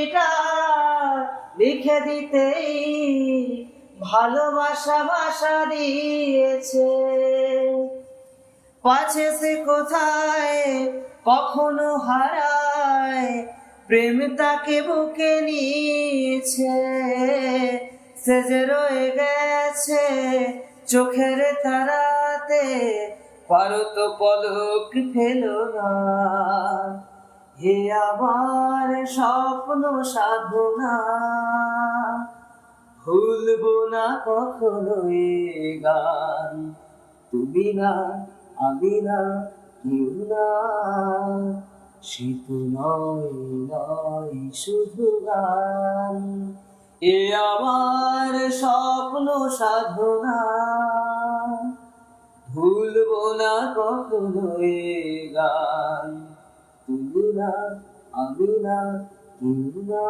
চিঠিটা লিখে দিতেই ভালোবাসা ভাষা দিয়েছে। পাছে সে কোথায় কখনো হারায়, প্রেম তাকে বুকে নিয়েছে। সে যে রয়ে গেছে চোখের তারাতে, পারত পলক ফেলো না। হে আমার স্বপ্ন সাধনা, ভুলবো না কখনো এ গান। তুমি না, আমি না, কেউ না, শীত নয় নয় শুধু গান। এ আমার স্বপ্ন সাধনা, ভুলবো না কখনো এ গান। তুমি না, আমি না, কেউ না।